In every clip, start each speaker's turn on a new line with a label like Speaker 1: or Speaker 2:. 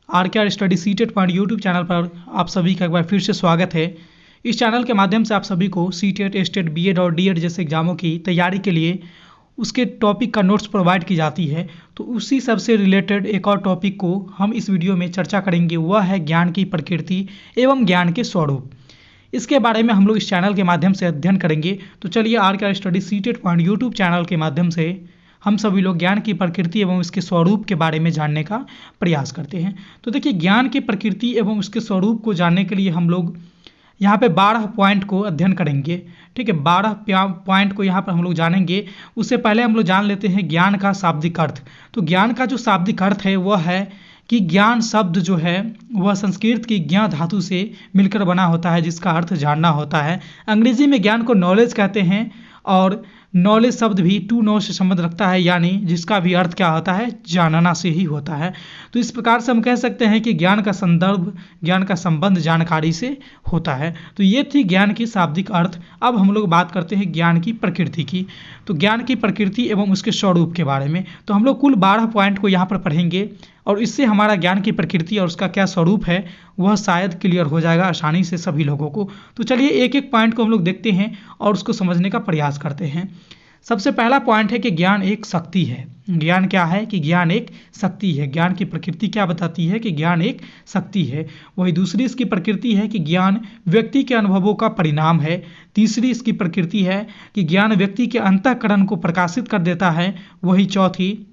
Speaker 1: Are study CTET point YouTube channel पर आप सभी का एक बार फिर से स्वागत है। इस चैनल के माध्यम से आप सभी को सीटेट, स्टेट, बीएड और डीएड जैसे एग्जामों की तैयारी के लिए उसके टॉपिक का नोट्स प्रोवाइड की जाती है। तो उसी सब से रिलेटेड एक और टॉपिक को हम इस वीडियो में चर्चा करेंगे, वह है ज्ञान की प्रकृति एवं ज्ञान के स्वरूप। इसके बारे में हम लोग इस चैनल के माध्यम से अध्ययन करेंगे। तो चलिए R study CTET point YouTube channel के माध्यम से हम सभी लोग ज्ञान की प्रकृति एवं इसके स्वरूप के बारे में जानने का प्रयास करते हैं। तो देखिए, ज्ञान की प्रकृति एवं उसके स्वरूप को जानने के लिए हम लोग यहाँ पे 12 पॉइंट को अध्ययन करेंगे। ठीक है, 12 पॉइंट को यहाँ पर हम लोग जानेंगे। उससे पहले हम लोग जान लेते हैं ज्ञान का शाब्दिक अर्थ। तो ज्ञान का जो शाब्दिक अर्थ है वह है कि ज्ञान शब्द जो है वह संस्कृत की ज्ञा धातु से मिलकर बना होता है, जिसका अर्थ जानना होता है। अंग्रेजी में ज्ञान को नॉलेज कहते हैं और नॉलेज शब्द भी टू नो से संबंध रखता है, यानी जिसका भी अर्थ क्या होता है, जानना से ही होता है। तो इस प्रकार से हम कह सकते हैं कि ज्ञान का संदर्भ, ज्ञान का संबंध जानकारी से होता है। तो ये थी ज्ञान की शाब्दिक अर्थ। अब हम लोग बात करते हैं ज्ञान की प्रकृति की। तो ज्ञान की प्रकृति एवं उसके स्वरूप के बारे में तो हम लोग कुल 12 पॉइंट को यहाँ पर पढ़ेंगे और इससे हमारा ज्ञान की प्रकृति और उसका क्या स्वरूप है वह शायद क्लियर हो जाएगा आसानी से सभी लोगों को। तो चलिए एक एक पॉइंट को हम लोग देखते हैं और उसको समझने का प्रयास करते हैं। सबसे पहला पॉइंट है कि ज्ञान एक शक्ति है। ज्ञान क्या है कि ज्ञान एक शक्ति है। ज्ञान की प्रकृति क्या बताती है कि ज्ञान एक शक्ति है। वही दूसरी इसकी प्रकृति है कि ज्ञान व्यक्ति के अनुभवों का परिणाम है। तीसरी इसकी प्रकृति है कि ज्ञान व्यक्ति के अंतःकरण को प्रकाशित कर देता है। वही चौथी,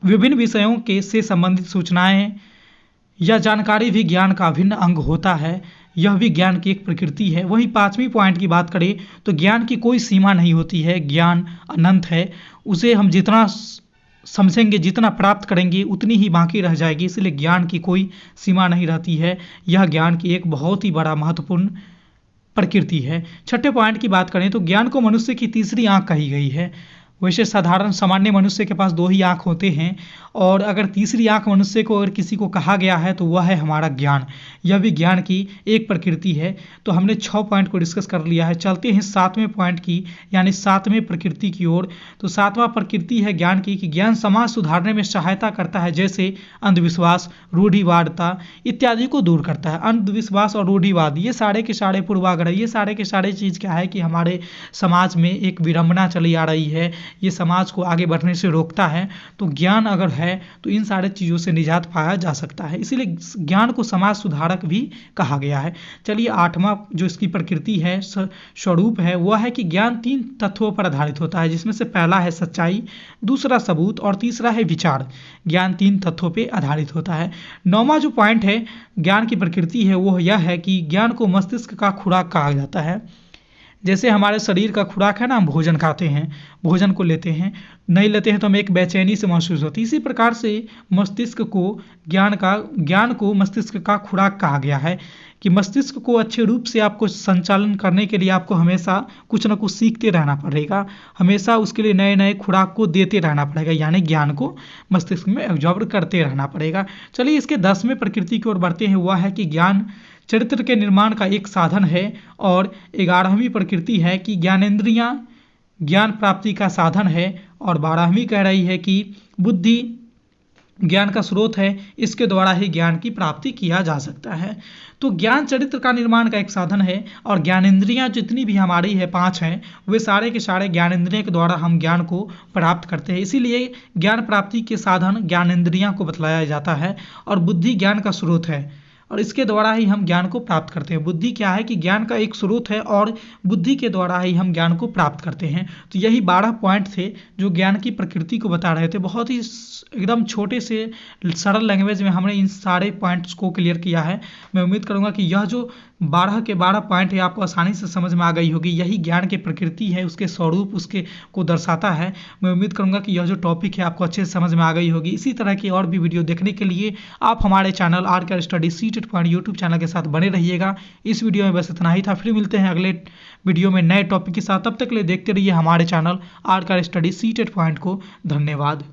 Speaker 1: विभिन्न विषयों के से संबंधित सूचनाएं या जानकारी भी ज्ञान का अभिन्न अंग होता है। यह भी ज्ञान की एक प्रकृति है। वहीं पांचवी पॉइंट की बात करें तो ज्ञान की कोई सीमा नहीं होती है। ज्ञान अनंत है, उसे हम जितना समझेंगे, जितना प्राप्त करेंगे उतनी ही बाकी रह जाएगी, इसलिए ज्ञान की कोई सीमा नहीं रहती है। यह ज्ञान की एक बहुत ही बड़ा महत्वपूर्ण प्रकृति है। छठे पॉइंट की बात करें तो ज्ञान को मनुष्य की तीसरी आंख कही गई है। वैसे साधारण सामान्य मनुष्य के पास 2 ही आँख होते हैं और अगर तीसरी आँख मनुष्य को अगर किसी को कहा गया है तो वह है हमारा ज्ञान। यह भी ज्ञान की एक प्रकृति है। तो हमने 6 पॉइंट को डिस्कस कर लिया है। चलते हैं 7वें पॉइंट की, यानी 7वें प्रकृति की ओर। तो 7वां प्रकृति है ज्ञान की कि ज्ञान समाज सुधारने में सहायता करता है, जैसे अंधविश्वास, रूढ़िवादिता इत्यादि को दूर करता है। अंधविश्वास और रूढ़िवाद ये सारे के सारे पूर्वाग्रह, ये सारे के सारे चीज़ क्या है कि हमारे समाज में एक विडंबना चली आ रही है, ये समाज को आगे बढ़ने से रोकता है। तो ज्ञान अगर है तो इन सारे चीज़ों से निजात पाया जा सकता है, इसीलिए ज्ञान को समाज सुधारक भी कहा गया है। चलिए 8वां जो इसकी प्रकृति है, स्वरूप है, वह है कि ज्ञान 3 तत्वों पर आधारित होता है, जिसमें से पहला है सच्चाई, दूसरा सबूत और तीसरा है विचार। ज्ञान 3 तत्वों पर आधारित होता है। 9वां जो पॉइंट है ज्ञान की प्रकृति है वह यह है कि ज्ञान को मस्तिष्क का खुराक कहा जाता है। जैसे हमारे शरीर का खुराक है ना, हम भोजन खाते हैं, भोजन को लेते हैं, नहीं लेते हैं तो हमें एक बेचैनी से महसूस होती है। इसी प्रकार से मस्तिष्क को ज्ञान को मस्तिष्क का खुराक कहा गया है कि मस्तिष्क को अच्छे रूप से आपको संचालन करने के लिए आपको हमेशा कुछ ना कुछ सीखते रहना पड़ेगा, हमेशा उसके लिए नए नए खुराक को देते रहना पड़ेगा, यानी ज्ञान को मस्तिष्क में एब्जॉर्ब करते रहना पड़ेगा। चलिए इसके 10वें प्रकृति की ओर बढ़ते हैं। वह है कि ज्ञान चरित्र के निर्माण का एक साधन है। और 11वीं प्रकृति है कि ज्ञानेंद्रियां ज्ञान प्राप्ति का साधन है। और 12वीं कह रही है कि बुद्धि ज्ञान का स्रोत है, इसके द्वारा ही ज्ञान की प्राप्ति किया जा सकता है। तो ज्ञान चरित्र का निर्माण का एक साधन है और ज्ञानेंद्रियां जितनी भी हमारी है 5 हैं, वे सारे के सारे ज्ञानेंद्रियों के द्वारा हम ज्ञान को प्राप्त करते हैं। इसीलिए ज्ञान प्राप्ति के साधन ज्ञानेंद्रियां को बतलाया जाता है और बुद्धि ज्ञान का स्रोत है और इसके द्वारा ही हम ज्ञान को प्राप्त करते हैं। बुद्धि क्या है कि ज्ञान का एक स्रोत है और बुद्धि के द्वारा ही हम ज्ञान को प्राप्त करते हैं। तो यही 12 पॉइंट थे जो ज्ञान की प्रकृति को बता रहे थे। बहुत ही एकदम छोटे से सरल लैंग्वेज में हमने इन सारे पॉइंट्स को क्लियर किया है। मैं उम्मीद करूंगा कि यह जो 12 के 12 पॉइंट है आपको आसानी से समझ में आ गई होगी। यही ज्ञान की प्रकृति है, उसके स्वरूप उसके को दर्शाता है। मैं उम्मीद करूंगा कि यह जो टॉपिक है आपको अच्छे से समझ में आ गई होगी। इसी तरह की और भी वीडियो देखने के लिए आप हमारे channel are study CTET point YouTube channel के साथ बने रहिएगा। इस वीडियो में बस इतना ही था। फिर मिलते हैं अगले वीडियो में नए टॉपिक के साथ। तब तक के लिए देखते रहिए हमारे channel are study CTET point को। धन्यवाद।